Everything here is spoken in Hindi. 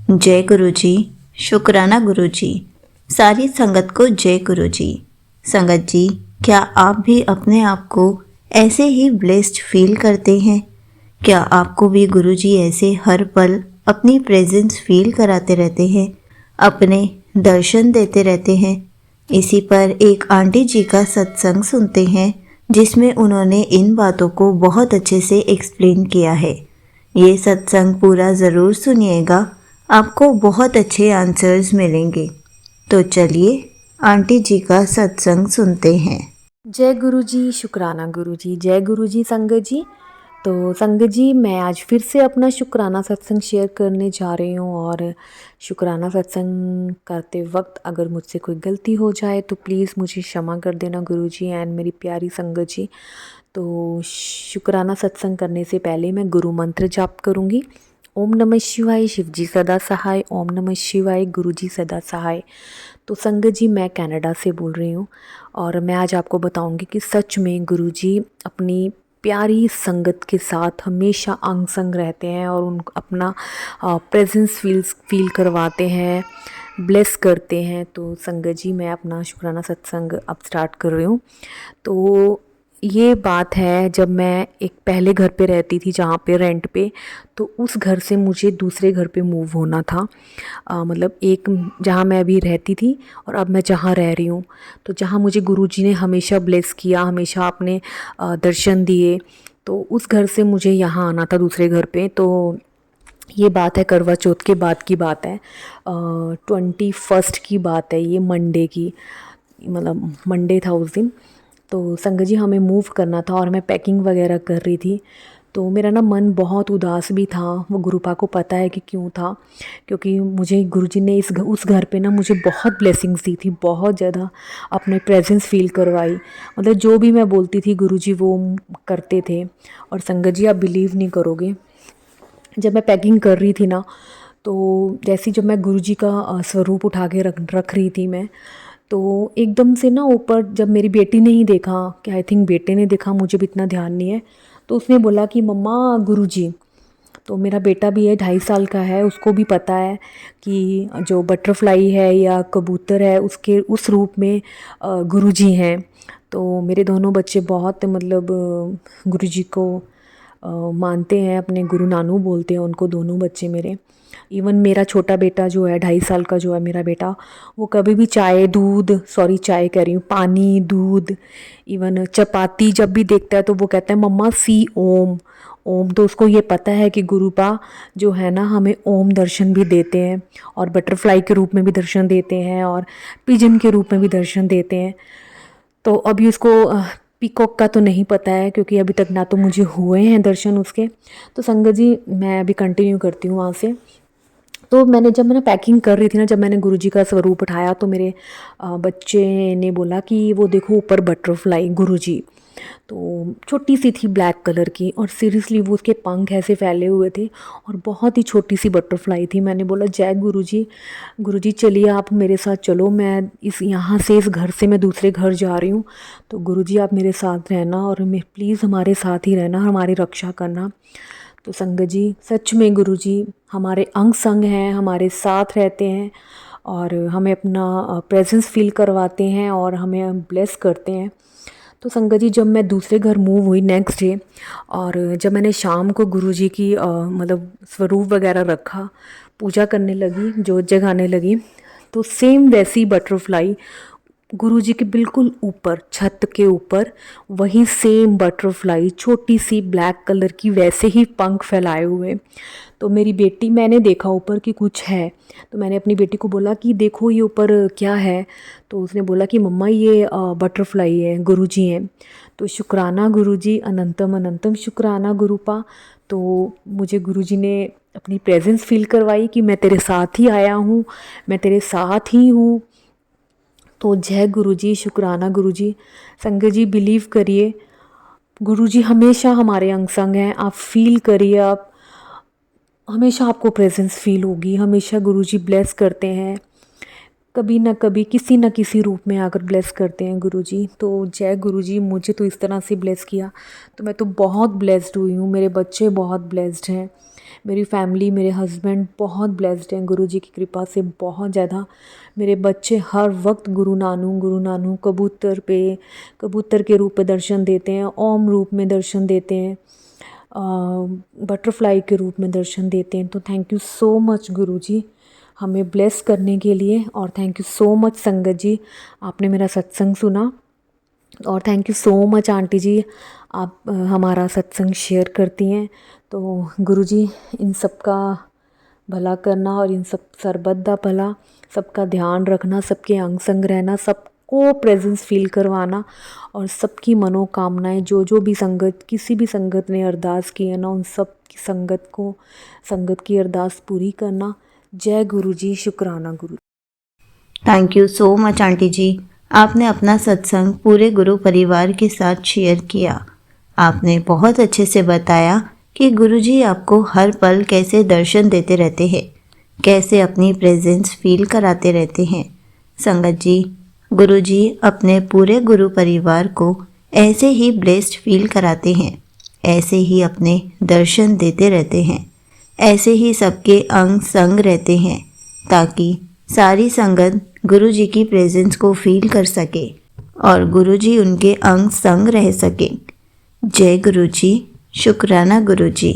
जय गुरु जी। शुक्राना गुरु जी। सारी संगत को जय गुरु जी। संगत जी, क्या आप भी अपने आप को ऐसे ही ब्लेस्ड फील करते हैं? क्या आपको भी गुरु जी ऐसे हर पल अपनी प्रेजेंस फील कराते रहते हैं, अपने दर्शन देते रहते हैं? इसी पर एक आंटी जी का सत्संग सुनते हैं जिसमें उन्होंने इन बातों को बहुत अच्छे से एक्सप्लेन किया है। ये सत्संग पूरा ज़रूर सुनिएगा, आपको बहुत अच्छे आंसर्स मिलेंगे। तो चलिए आंटी जी का सत्संग सुनते हैं। जय गुरु जी, शुक्राना गुरु जी, जय गुरु जी संगत जी। तो संगत जी, मैं आज फिर से अपना शुक्राना सत्संग शेयर करने जा रही हूँ। और शुक्राना सत्संग करते वक्त अगर मुझसे कोई गलती हो जाए तो प्लीज़ मुझे क्षमा कर देना गुरु जी एंड मेरी प्यारी संगत जी। तो शुक्राना सत्संग करने से पहले मैं गुरु मंत्र जाप करूँगी। ओम नमः शिवाय, शिव जी सदा सहाय। ओम नमः शिवाय, गुरु जी सदा सहाय। तो संगत जी, मैं कनाडा से बोल रही हूँ और मैं आज आपको बताऊंगी कि सच में गुरु जी अपनी प्यारी संगत के साथ हमेशा अंग संग रहते हैं और उन अपना प्रेजेंस फील करवाते हैं, ब्लेस करते हैं। तो संगत जी, मैं अपना शुक्राना सत्संग अब स्टार्ट कर रही हूँ। तो ये बात है, जब मैं एक पहले घर पे रहती थी जहाँ पे रेंट पे, तो उस घर से मुझे दूसरे घर पे मूव होना था। मतलब एक जहाँ मैं अभी रहती थी और अब मैं जहाँ रह रही हूँ, तो जहाँ मुझे गुरुजी ने हमेशा ब्लेस किया, हमेशा अपने दर्शन दिए, तो उस घर से मुझे यहाँ आना था दूसरे घर पे। तो ये बात है करवा चौथ के बाद की बात है, 21 की बात है, ये मंडे की, मतलब मंडे था उस दिन। तो संगत जी, हमें मूव करना था और मैं पैकिंग वगैरह कर रही थी। तो मेरा ना मन बहुत उदास भी था, वो गुरुपा को पता है कि क्यों था, क्योंकि मुझे गुरुजी ने उस घर पे ना मुझे बहुत ब्लेसिंग्स दी थी, बहुत ज़्यादा अपने प्रेजेंस फील करवाई। मतलब जो भी मैं बोलती थी गुरुजी वो करते थे। और संगत जी, आप बिलीव नहीं करोगे, जब मैं पैकिंग कर रही थी ना, तो जैसे जब मैं गुरुजी का स्वरूप उठा के रख रही थी मैं, तो एकदम से ना ऊपर, जब मेरी बेटी ने ही देखा, कि आई थिंक बेटे ने देखा, मुझे भी इतना ध्यान नहीं है, तो उसने बोला कि मम्मा गुरुजी। तो मेरा बेटा भी है, 2.5 साल का है, उसको भी पता है कि जो बटरफ्लाई है या कबूतर है उसके उस रूप में गुरुजी हैं। तो मेरे दोनों बच्चे बहुत मतलब गुरुजी को मानते हैं, अपने गुरु नानू बोलते हैं उनको, दोनों बच्चे मेरे। इवन मेरा छोटा बेटा जो है, 2.5 साल का जो है मेरा बेटा, वो कभी भी चाय दूध, सॉरी चाय कह रही हूँ, पानी दूध, इवन चपाती जब भी देखता है तो वो कहता है मम्मा सी ओम। ओम, तो उसको ये पता है कि गुरुपा जो है ना हमें ओम दर्शन भी देते हैं, और बटरफ्लाई के रूप में भी दर्शन देते हैं, और पिजन के रूप में भी दर्शन देते हैं। तो अभी उसको पीकॉक का तो नहीं पता है, क्योंकि अभी तक ना तो मुझे हुए हैं दर्शन उसके। तो संगत जी, मैं अभी कंटिन्यू करती हूँ वहाँ से। तो जब मैंने पैकिंग कर रही थी ना, जब मैंने गुरुजी का स्वरूप उठाया, तो मेरे बच्चे ने बोला कि वो देखो ऊपर बटरफ्लाई गुरुजी। तो छोटी सी थी ब्लैक कलर की, और सीरियसली वो उसके पंख ऐसे फैले हुए थे, और बहुत ही छोटी सी बटरफ्लाई थी। मैंने बोला जय गुरुजी, गुरुजी चलिए आप मेरे साथ चलो, मैं इस यहाँ से इस घर से मैं दूसरे घर जा रही हूँ, तो गुरुजी आप मेरे साथ रहना, और मैं प्लीज़ हमारे साथ ही रहना, हमारी रक्षा करना। तो संगत जी, सच में गुरुजी हमारे अंग संग हैं, हमारे साथ रहते हैं, और हमें अपना प्रेजेंस फील करवाते हैं और हमें ब्लेस करते हैं। तो संगत जी, जब मैं दूसरे घर मूव हुई नेक्स्ट डे, और जब मैंने शाम को गुरुजी की मतलब स्वरूप वगैरह रखा, पूजा करने लगी, जोत जगाने लगी, तो सेम वैसी बटरफ्लाई गुरुजी के बिल्कुल ऊपर, छत के ऊपर, वही सेम बटरफ्लाई छोटी सी ब्लैक कलर की, वैसे ही पंख फैलाए हुए। तो मेरी बेटी, मैंने देखा ऊपर कि कुछ है, तो मैंने अपनी बेटी को बोला कि देखो ये ऊपर क्या है। तो उसने बोला कि मम्मा ये बटरफ्लाई है, गुरुजी हैं। तो शुक्राना गुरुजी, अनंतम अनंतम शुक्राना गुरुपा। तो मुझे गुरुजी ने अपनी प्रेजेंस फील करवाई कि मैं तेरे साथ ही आया हूँ, मैं तेरे साथ ही हूँ। तो जय गुरुजी, शुक्राना गुरुजी। संगत जी, बिलीव करिए, गुरुजी हमेशा हमारे अंग संग हैं। आप फील करिए, आप हमेशा, आपको प्रेजेंस फील होगी, हमेशा गुरुजी ब्लेस करते हैं, कभी ना कभी किसी न किसी रूप में आकर ब्लेस करते हैं गुरुजी। तो जय गुरुजी, मुझे तो इस तरह से ब्लेस किया, तो मैं तो बहुत ब्लेस्ड हुई हूँ, मेरे बच्चे बहुत ब्लेस्ड हैं, मेरी फैमिली, मेरे हस्बैंड बहुत ब्लेस्ड हैं गुरु जी की कृपा से, बहुत ज़्यादा। मेरे बच्चे हर वक्त गुरु नानू कबूतर पे, कबूतर के रूप में दर्शन देते हैं, ओम रूप में दर्शन देते हैं, बटरफ्लाई के रूप में दर्शन देते हैं। तो थैंक यू सो मच गुरु जी हमें ब्लेस करने के लिए, और थैंक यू सो मच संगत जी, आपने मेरा सत्संग सुना। और thank you so much aunty ji, आप हमारा सत्संग शेयर करती हैं। तो गुरु जी इन सब का भला करना, और इन सब सरबत दा भला, सबका ध्यान रखना, सबके अंग संग रहना, सबको प्रेजेंस फील करवाना, और सबकी मनोकामनाएं जो भी संगत, किसी भी संगत ने अरदास की है ना, उन सब की संगत की अरदास पूरी करना। जय गुरु जी, शुक्राना गुरु। Thank you so much aunty ji, आपने अपना सत्संग पूरे गुरु परिवार के साथ शेयर किया। आपने बहुत अच्छे से बताया कि गुरुजी आपको हर पल कैसे दर्शन देते रहते हैं, कैसे अपनी प्रेजेंस फील कराते रहते हैं। संगत जी, गुरुजी अपने पूरे गुरु परिवार को ऐसे ही ब्लेस्ड फील कराते हैं, ऐसे ही अपने दर्शन देते रहते हैं, ऐसे ही सबके अंग संग रहते हैं, ताकि सारी संगत गुरुजी की प्रेजेंस को फील कर सके और गुरुजी उनके अंग संग रह सके। जय गुरुजी, शुक्राना गुरुजी।